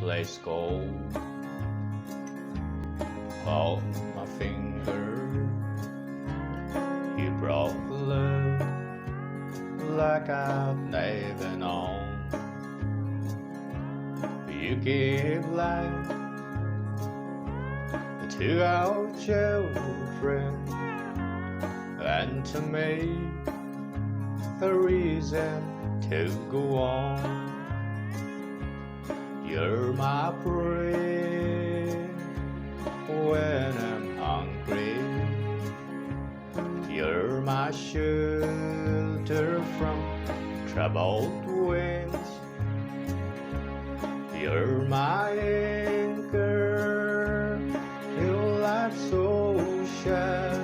place gold. Hold my finger, you brought love like I've never known. You give life to our children and to me a reason to go on. You're my prayer when I'm hungry. You're my shelter from troubled winds. You're my anchor in life's ocean,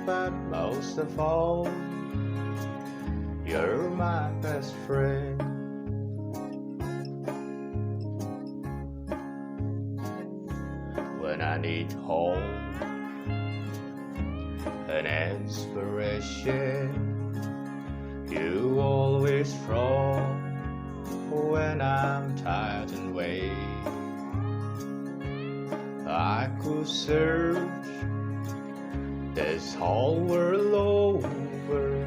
but most of all, you're my best friend. When I need hope and inspiration, you always throw. When I'm tired and weak, I could search this whole world over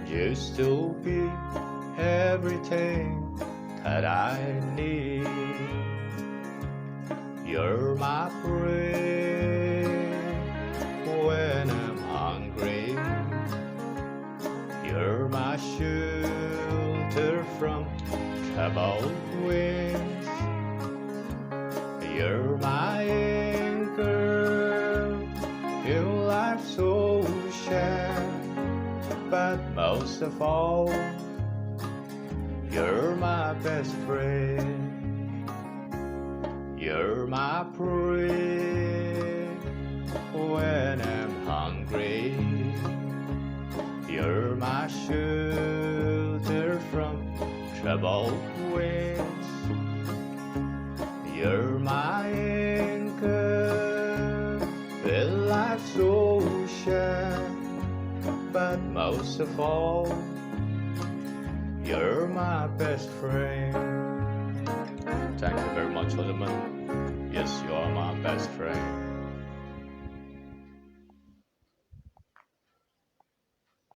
just to be everything that I need. You're my prayer when I'm hungry. You're my shelter from troubled winds. You're my anchor in life's ocean, but most of all, you're my best friend. You're my prayer when I'm hungry. You're my shelter from troubled winds. You're my anchor in life's ocean, but most of all, you're my best friend. Thank you very much, gentlemen. Yes, you are my best friend.